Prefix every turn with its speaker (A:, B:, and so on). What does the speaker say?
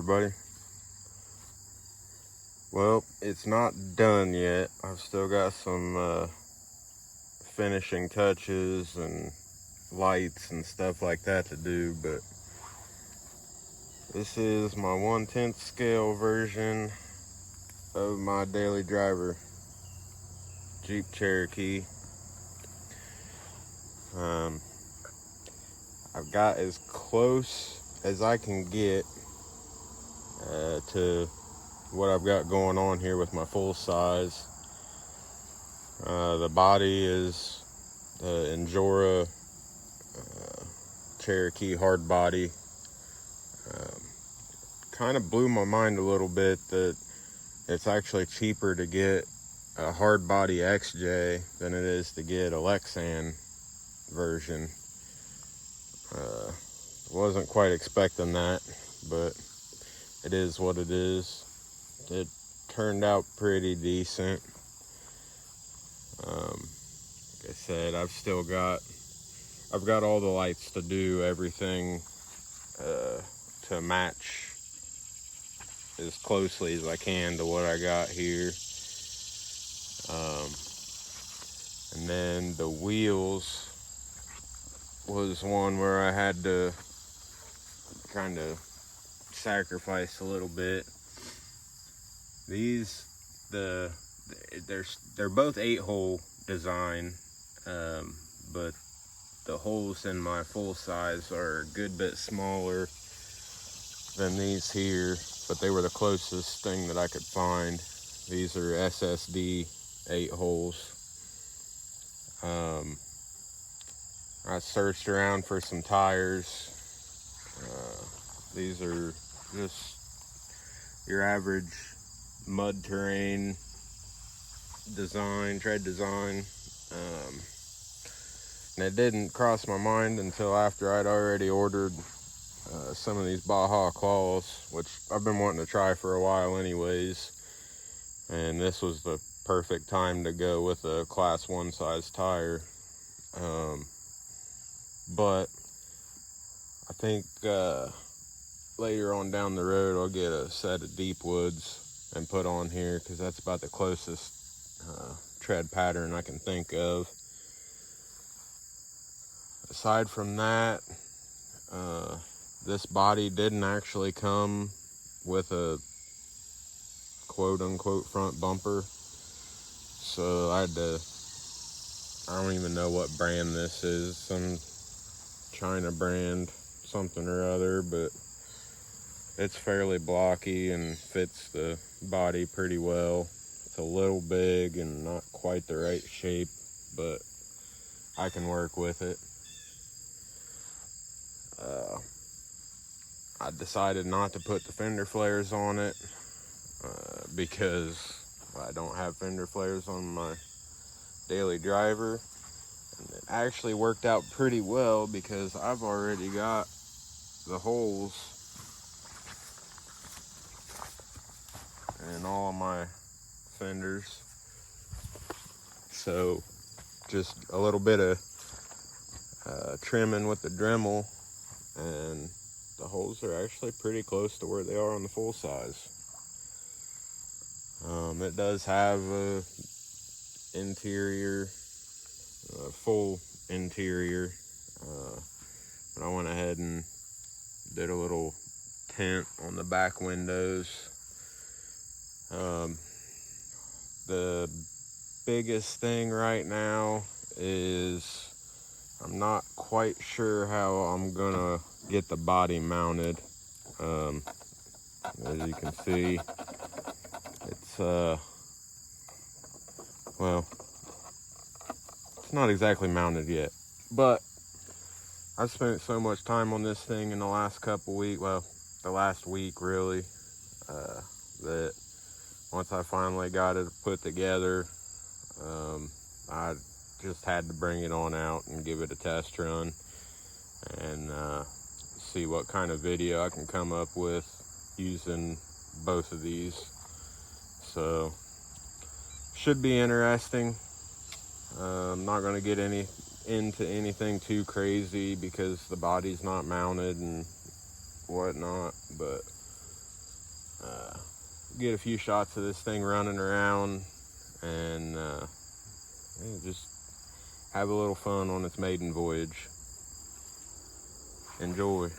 A: everybody. Well, it's not done yet. I've still got some finishing touches and lights and stuff like that to do, but this is my 1/10 scale version of my daily driver Jeep Cherokee. I've got as close as I can get to what I've got going on here with my full size. The body is the Endura Cherokee hard body. Kind of blew my mind a little bit that it's actually cheaper to get a hard body XJ than it is to get a Lexan version. Wasn't quite expecting that, but it is what it is. It turned out pretty decent. Like I said, I've got all the lights to do everything to match as closely as I can to what I got here. And then the wheels was one where I had to kind of sacrifice a little bit. They're both 8-hole design, but the holes in my full size are a good bit smaller than these here, but they were the closest thing that I could find. These are SSD 8 holes. I searched around for some tires. These are just your average mud terrain design, tread design. And it didn't cross my mind until after I'd already ordered some of these Baja claws, which I've been wanting to try for a while anyways. And this was the perfect time to go with a class 1 size tire. But I think later on down the road I'll get a set of deep woods and put on here, because that's about the closest tread pattern I can think of. Aside from that, this body didn't actually come with a quote-unquote front bumper, so I don't even know what brand this is, some China brand, something or other, but it's fairly blocky and fits the body pretty well. It's a little big and not quite the right shape, but I can work with it. I decided not to put the fender flares on it because I don't have fender flares on my daily driver. And it actually worked out pretty well because I've already got the holes in all of my fenders. So just a little bit of trimming with the Dremel, and the holes are actually pretty close to where they are on the full size. It does have a interior, full interior, but I went ahead and did a little tint on the back windows. The biggest thing right now is I'm not quite sure how I'm gonna get the body mounted. As you can see, it's well, it's not exactly mounted yet, but I've spent so much time on this thing in the last couple weeks, well, the last week really, that once I finally got it put together, I just had to bring it on out and give it a test run and see what kind of video I can come up with using both of these. So should be interesting. I'm not going to get into anything too crazy because the body's not mounted and whatnot, but get a few shots of this thing running around, and just have a little fun on its maiden voyage. Enjoy.